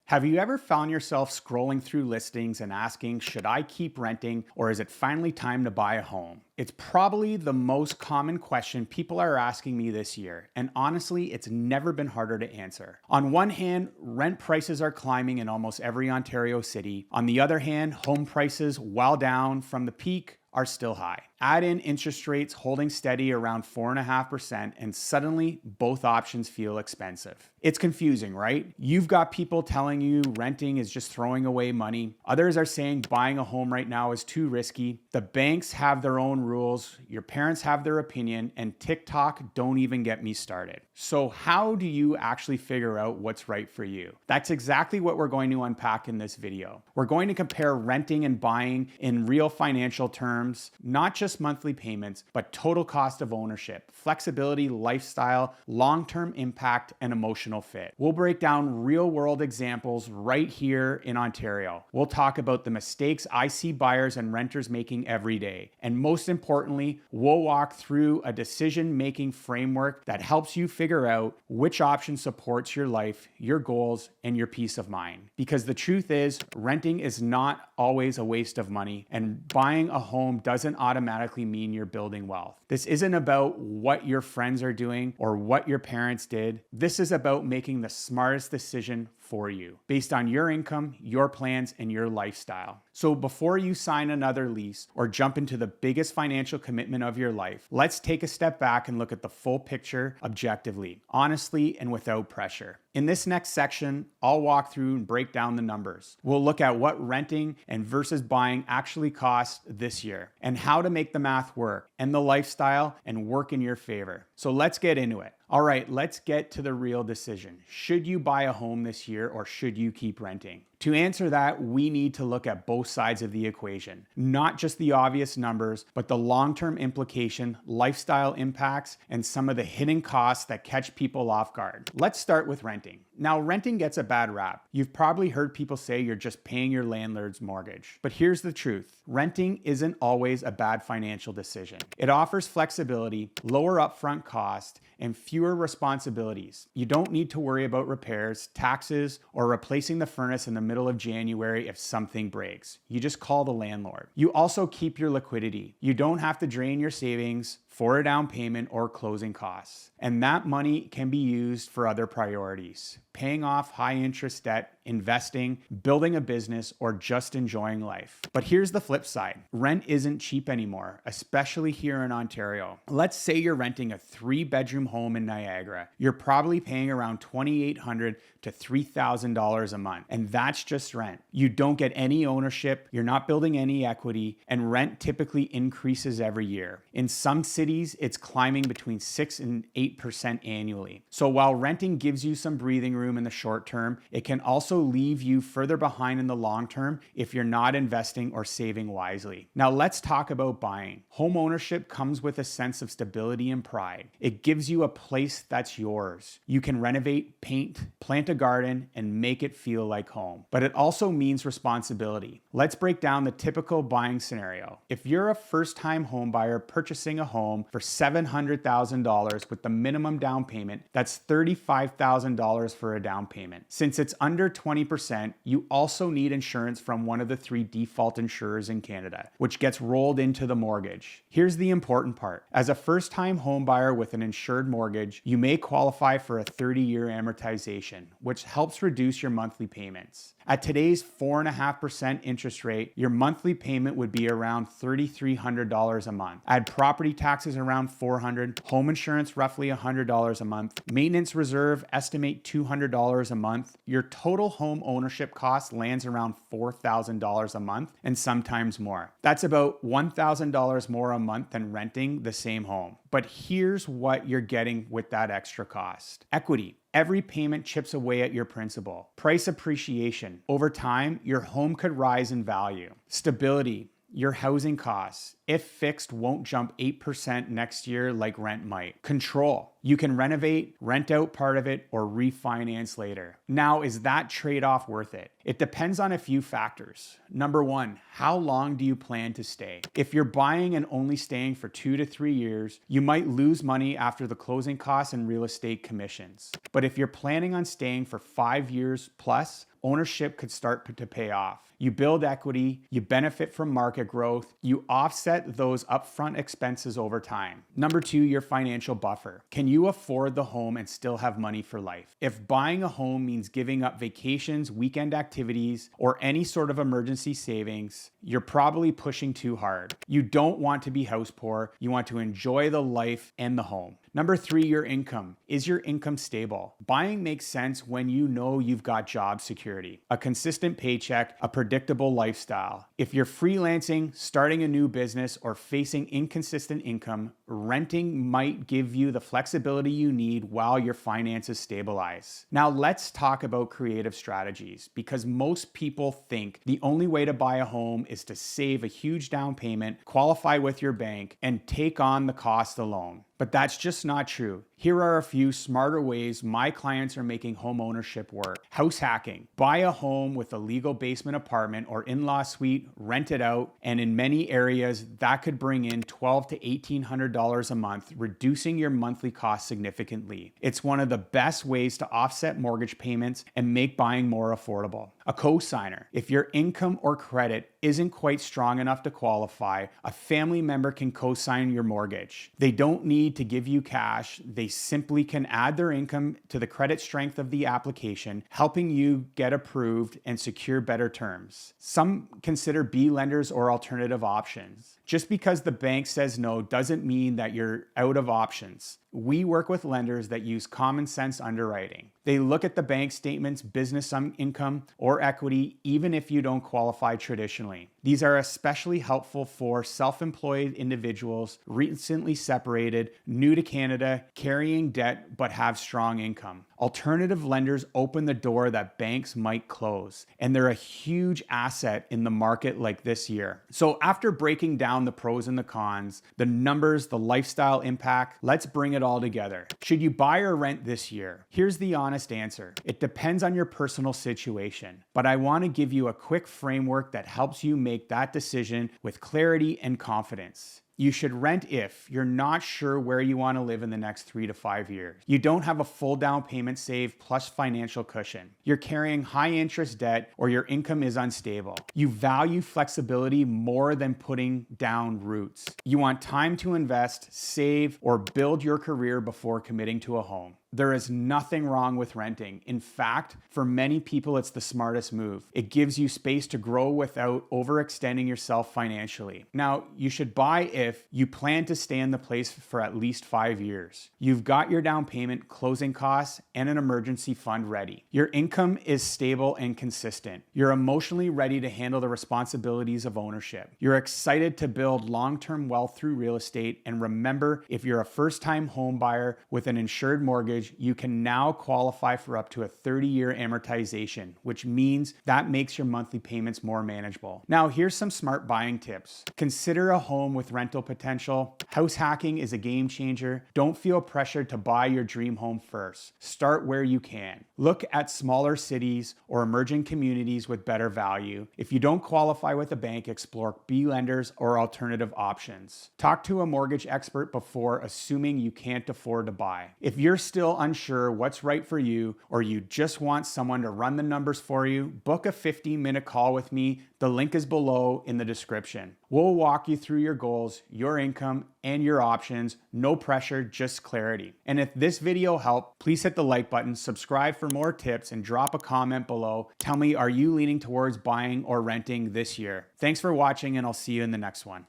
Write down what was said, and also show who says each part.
Speaker 1: Have you ever found yourself scrolling through listings and asking, should I keep renting or is it finally time to buy a home? It's probably the most common question people are asking me this year, and honestly, it's never been harder to answer. On one hand, rent prices are climbing in almost every Ontario city. On the other hand, home prices, while down from the peak, are still high. Add in interest rates holding steady around 4.5%, and suddenly both options feel expensive. It's confusing, right? You've got people telling you renting is just throwing away money. Others are saying buying a home right now is too risky. The banks have their own rules, your parents have their opinion, and TikTok don't even get me started. So how do you actually figure out what's right for you? That's exactly what we're going to unpack in this video. We're going to compare renting and buying in real financial terms, not just monthly payments, but total cost of ownership, flexibility, lifestyle, long-term impact, and emotional fit. We'll break down real-world examples right here in Ontario. We'll talk about the mistakes I see buyers and renters making every day. And most importantly, we'll walk through a decision-making framework that helps you figure out which option supports your life, your goals, and your peace of mind. Because the truth is, renting is not always a waste of money, and buying a home doesn't automatically mean you're building wealth. This isn't about what your friends are doing or what your parents did. This is about making the smartest decision for you based on your income, your plans, and your lifestyle. So before you sign another lease or jump into the biggest financial commitment of your life, let's take a step back and look at the full picture objectively, honestly, and without pressure. In this next section, I'll walk through and break down the numbers. We'll look at what renting and versus buying actually cost this year and how to make the math work and the lifestyle and work in your favor. So let's get into it. All right, let's get to the real decision. Should you buy a home this year or should you keep renting? To answer that, we need to look at both sides of the equation, not just the obvious numbers, but the long-term implication, lifestyle impacts, and some of the hidden costs that catch people off guard. Let's start with renting. Now, renting gets a bad rap. You've probably heard people say you're just paying your landlord's mortgage. But here's the truth. Renting isn't always a bad financial decision. It offers flexibility, lower upfront cost, and fewer responsibilities. You don't need to worry about repairs, taxes, or replacing the furnace in the middle of January if something breaks. You just call the landlord. You also keep your liquidity. You don't have to drain your savings for a down payment or closing costs. And that money can be used for other priorities, paying off high interest debt, investing, building a business, or just enjoying life. But here's the flip side. Rent isn't cheap anymore, especially here in Ontario. Let's say you're renting a 3-bedroom home in Niagara. You're probably paying around $2,800 to $3,000 a month, and that's just rent. You don't get any ownership, you're not building any equity, and rent typically increases every year. In some cities, it's climbing between 6 and 8% annually. So while renting gives you some breathing room in the short term, it can also leave you further behind in the long term if you're not investing or saving wisely. Now let's talk about buying. Home ownership comes with a sense of stability and pride. It gives you a place that's yours. You can renovate, paint, plant a garden, and make it feel like home. But it also means responsibility. Let's break down the typical buying scenario. If you're a first-time home buyer purchasing a home for $700,000 with the minimum down payment, that's $35,000 for a down payment. Since it's under 20%, you also need insurance from one of the 3 default insurers in Canada, which gets rolled into the mortgage. Here's the important part. As a first-time home buyer with an insured mortgage, you may qualify for a 30-year amortization, which helps reduce your monthly payments. At today's 4.5% interest rate, your monthly payment would be around $3,300 a month. Add property taxes around $400, home insurance roughly $100 a month, maintenance reserve estimate $200 a month. Your total home ownership cost lands around $4,000 a month and sometimes more. That's about $1,000 more a month than renting the same home. But here's what you're getting with that extra cost. Equity. Every payment chips away at your principal. Price appreciation. Over time, your home could rise in value. Stability. Your housing costs, if fixed, won't jump 8% next year like rent might. Control. You can renovate, rent out part of it, or refinance later. Now, is that trade-off worth it? It depends on a few factors. Number one, how long do you plan to stay? If you're buying and only staying for 2 to 3 years, you might lose money after the closing costs and real estate commissions. But if you're planning on staying for 5 years plus, ownership could start to pay off. You build equity, you benefit from market growth, you offset those upfront expenses over time. Number 2, your financial buffer. Can you afford the home and still have money for life? If buying a home means giving up vacations, weekend activities, or any sort of emergency savings, you're probably pushing too hard. You don't want to be house poor. You want to enjoy the life and the home. Number 3, your income. Is your income stable? Buying makes sense when you know you've got job security, a consistent paycheck, a predictable lifestyle. If you're freelancing, starting a new business, or facing inconsistent income, renting might give you the flexibility you need while your finances stabilize. Now let's talk about creative strategies, because most people think the only way to buy a home is to save a huge down payment, qualify with your bank, and take on the cost alone. But that's just not true. Here are a few smarter ways my clients are making home ownership work. House hacking. Buy a home with a legal basement apartment or in-law suite, rent it out, and in many areas that could bring in $1,200 to $1,800 a month, reducing your monthly costs significantly. It's one of the best ways to offset mortgage payments and make buying more affordable. A co-signer. If your income or credit isn't quite strong enough to qualify, a family member can co-sign your mortgage. They don't need to give you cash. They simply can add their income to the credit strength of the application, helping you get approved and secure better terms. Some consider B lenders or alternative options. Just because the bank says no doesn't mean that you're out of options. We work with lenders that use common sense underwriting. They look at the bank statements, business income, or equity, even if you don't qualify traditionally. These are especially helpful for self-employed individuals, recently separated, new to Canada, carrying debt, but have strong income. Alternative lenders open the door that banks might close, and they're a huge asset in the market like this year. So after breaking down the pros and the cons, the numbers, the lifestyle impact, let's bring it all together. Should you buy or rent this year? Here's the honest answer. It depends on your personal situation, but I want to give you a quick framework that helps you make that decision with clarity and confidence. You should rent if you're not sure where you want to live in the next 3 to 5 years. You don't have a full down payment saved plus financial cushion. You're carrying high interest debt or your income is unstable. You value flexibility more than putting down roots. You want time to invest, save, or build your career before committing to a home. There is nothing wrong with renting. In fact, for many people, it's the smartest move. It gives you space to grow without overextending yourself financially. Now, you should buy if you plan to stay in the place for at least 5 years. You've got your down payment, closing costs, and an emergency fund ready. Your income is stable and consistent. You're emotionally ready to handle the responsibilities of ownership. You're excited to build long-term wealth through real estate. And remember, if you're a first-time home buyer with an insured mortgage, you can now qualify for up to a 30-year amortization, which means that makes your monthly payments more manageable. Now, here's some smart buying tips. Consider a home with rental potential. House hacking is a game changer. Don't feel pressured to buy your dream home first. Start where you can. Look at smaller cities or emerging communities with better value. If you don't qualify with a bank, explore B lenders or alternative options. Talk to a mortgage expert before assuming you can't afford to buy. If you're still unsure what's right for you, or you just want someone to run the numbers for you, book a 15-minute call with me. The link is below in the description. We'll walk you through your goals, your income, and your options. No pressure, just clarity. And if this video helped, please hit the like button, subscribe for more tips, and drop a comment below. Tell me, are you leaning towards buying or renting this year? Thanks for watching, and I'll see you in the next one.